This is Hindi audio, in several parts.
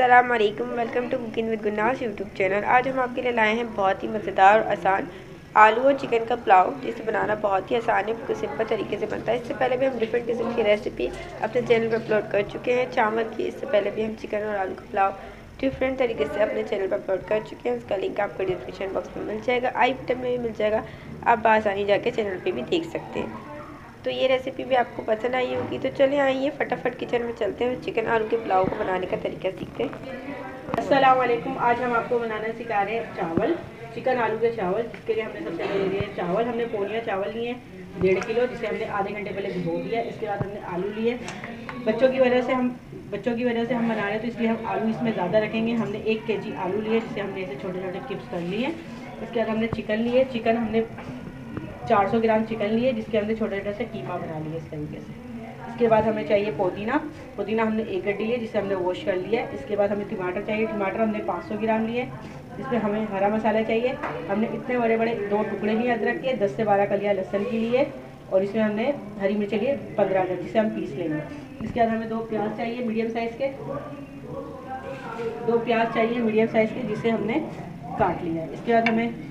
अस्सलाम वालेकुम, welcome to cooking with Gunaz YouTube channel. आज हम आपके लिए लाए हैं बहुत ही मज़ेदार और आसान आलू और चिकन का पुलाव, जिसे बनाना बहुत ही आसान है, बिल्कुल सिंपल तरीके से बनता है। इससे पहले भी हम डिफरेंट किस्म की रेसिपी अपने चैनल पर अपलोड कर चुके हैं चावल की। इससे पहले भी हम चिकन और आलू का पुलाव डिफरेंट तरीके से अपने चैनल पर अपलोड कर चुके हैं। उसका लिंक आपको डिस्क्रिप्शन बॉक्स में मिल जाएगा, आई बटन में भी मिल जाएगा। आप बासानी जाके चैनल पर भी देख सकते हैं। तो ये रेसिपी भी आपको पसंद आई होगी। तो चलिए आइए फटाफट किचन में चलते हैं, चिकन आलू के पुलाव को बनाने का तरीका सीखते हैं। अस्सलाम वालेकुम। आज हम आपको बनाना सिखा रहे हैं चावल, चिकन आलू के चावल। जिसके लिए हमने सबसे पहले लिए चावल, हमने पोनिया चावल लिए 1.5 किलो, जिसे हमने आधे घंटे पहले भिगो दिया। इसके बाद हमने आलू लिए। बच्चों की वजह से हम बना रहे हैं, तो इसलिए हम आलू इसमें ज़्यादा रखेंगे। हमने 1 kg आलू लिए, जिसे हमने ऐसे छोटे छोटे क्यूब्स कर लिए। इसके बाद हमने चिकन लिए। चिकन हमने 400 ग्राम चिकन लिए, जिसके हमने छोटे छोटे से कीमा बना लिए इस तरीके से। इसके बाद हमें चाहिए पुदीना हमने 1 गड्डी लिए, जिसे हमने वॉश कर लिया। इसके बाद हमें टमाटर चाहिए। टमाटर हमने 500 ग्राम लिए। इसमें हमें हरा मसाला चाहिए। हमने इतने बड़े बड़े 2 टुकड़े लिए अदरक के, 10 से 12 कलियाँ लहसुन की लिए, और इसमें हमने हरी मिर्च लिए 15 का, जिसे हम पीस लेंगे। इसके बाद हमें 2 प्याज चाहिए मीडियम साइज़ के, 2 प्याज चाहिए मीडियम साइज़ के, जिसे हमने काट लिया है। इसके बाद हमें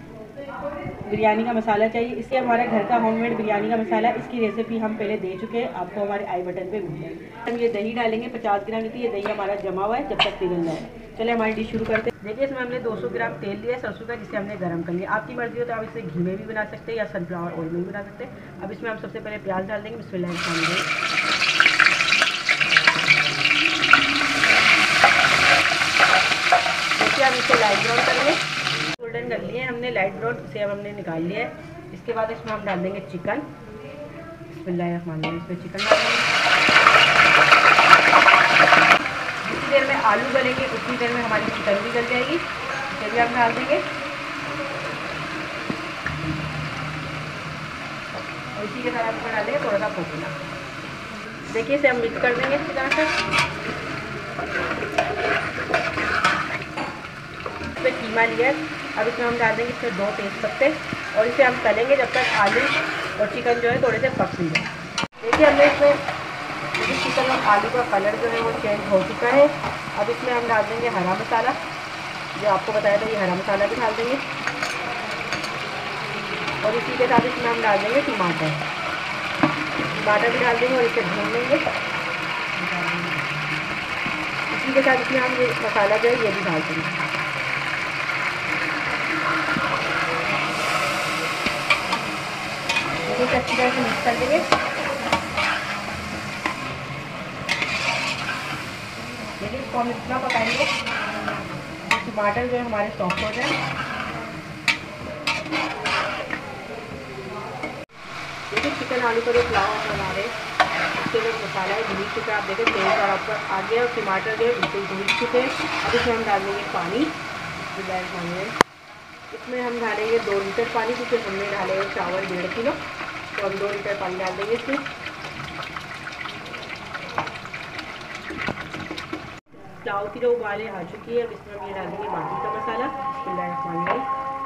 बिरयानी का मसाला चाहिए। इससे हमारा घर का होममेड बिरयानी का मसाला, इसकी रेसिपी हम पहले दे चुके हैं, आपको हमारे आई बटन पे मिल जाएगी। हम ये दही डालेंगे 50 ग्राम की। ये दही हमारा जमा हुआ है, जब तक पिघल जाए। चलिए हमारी डिश शुरू करते हैं। देखिए, इसमें हमने 200 ग्राम तेल लिया है सरसों का, जिसे हमने गर्म कर लिया। आपकी मर्जी हो तो आप इसे घी में भी बना सकते हैं या सनफ्लावर ऑयल में भी बना सकते हैं। अब इसमें हम सबसे पहले प्याज डाल देंगे। बिस्मिल्लाह देखिए, हम इसे लाइट ब्राउन करेंगे। गोल्डन कर लिए हमने लाइट ब्राउन, इसे अब हमने निकाल लिया है। इसके बाद इसमें हम डाल देंगे चिकन। बिस्मिल्लाहिर्रहमानिर्रहीम। इसमें चिकन डाल देंगे। जितनी देर में आलू गलेंगे उतनी देर में हमारी चिकन भी गल जाएगी। इसे भी हम डाल देंगे, और इसी के साथ हम डाल देंगे थोड़ा सा पुदीना। देखिए, इसे हम मिक्स कर देंगे अच्छी तरह से। इसमें कीमा लिया है। अब इसमें हम डाल देंगे इसमें 2 तेज पत्ते, और इसे हम तलेंगे जब तक आलू और चिकन जो है थोड़े से पक नहीं जाए। देखिए, हमने इसमें चिकन और आलू का कलर जो है वो चेंज हो चुका है। अब इसमें हम डाल देंगे हरा मसाला, जो आपको बताया था, ये हरा मसाला भी डाल देंगे। और इसी के साथ इसमें हम डाल देंगे टमाटर भी डाल देंगे, और इसे भून लेंगे। इसी के साथ इसमें हम ये मसाला जो है ये भी डाल देंगे। अच्छी तरह से मिक्स कर देंगे। देखिए, इसको हम इतना पकाएंगे टमाटर जो है हमारे सॉफ्ट हो जाए। देखिए, चिकन आलू का जो पुलाव बना रहे हैं, उसके जो मसाला है भून चुका है। आप देखें तेल का ऊपर आ गया, और टमाटर जो है बिल्कुल भून चुके हैं। अब इसमें हम डाल देंगे पानी। इसमें हम डालेंगे 2 लीटर पानी, क्योंकि हमने डाले हैं चावल 1.5 किलो, तो हम 2 लीटर पानी डाल देंगे इसमें। पुलाव की जो उबाले आ चुकी है, अब इसमें हम ये डाल देंगे बाकी का मसाला।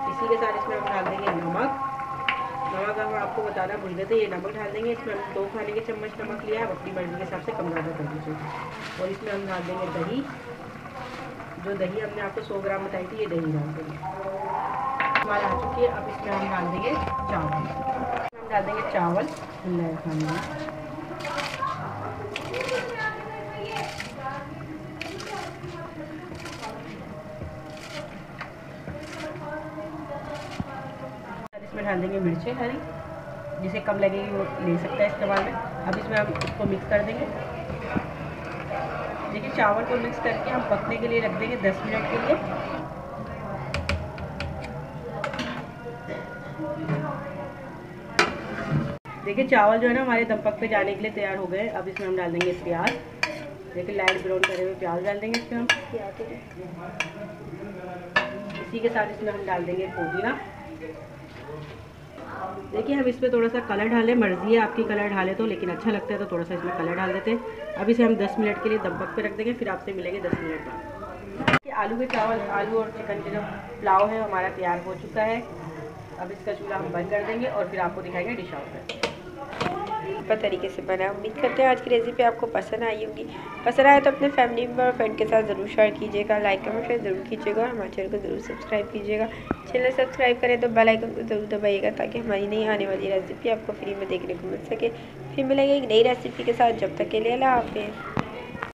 इसी के साथ इसमें हम डाल देंगे नमक। हम आपको बताना भूल गए थे, ये नमक डाल देंगे। इसमें हम 2 खाने के चम्मच नमक लिया है, अपनी मर्जी के हिसाब से कम ज़्यादा कर दीजिए। और इसमें हम डाल देंगे दही। जो दही हमने आपको 100 ग्राम बताई थी, ये दही डाल देंगे। हमारी आ चुकी है। अब इसमें हम डाल देंगे चावल। इसमें डाल देंगे मिर्चें हरी, जिसे कम लगेगी वो ले सकता है इस्तेमाल में। अब इसमें हम इसको मिक्स कर देंगे। देखिए, चावल को मिक्स करके हम पकने के लिए रख देंगे 10 मिनट के लिए। देखिए, चावल जो है ना हमारे दम पक पे जाने के लिए तैयार हो गए। अब इसमें हम डाल देंगे प्याज। देखिए, लाइट ब्राउन करे हुए प्याज डाल देंगे इसमें हम। इसी के साथ इसमें हम डाल देंगे पुदीना। देखिए, हम इसमें थोड़ा सा कलर डालें, मर्जी है आपकी कलर डालें तो, लेकिन अच्छा लगता है तो थोड़ा सा इसमें कलर डाल देते हैं। अब इसे हम 10 मिनट के लिए दम पक पे रख देंगे, फिर आपसे मिलेंगे 10 मिनट बाद। आलू और चिकन का जो पुलाव है हमारा तैयार हो चुका है। अब इसका चूल्हा हम बंद कर देंगे, और फिर आपको दिखाएंगे डिश आउट। तरीके से बना। उम्मीद करते हैं आज की रेसिपी आपको पसंद आई होगी। पसंद आए तो अपने फैमिली मेम्बर और फ्रेंड के साथ ज़रूर शेयर कीजिएगा, लाइक कमेंट शेयर ज़रूर कीजिएगा और हमारे चैनल को ज़रूर सब्सक्राइब कीजिएगा। चैनल सब्सक्राइब करें तो बेल आइकन को ज़रूर दबाइएगा ताकि हमारी नई आने वाली रेसिपी आपको फ्री में देखने को मिल सके। फिर मिलेंगे एक नई रेसिपी के साथ, जब तक के लिए अल्लाह हाफिज़।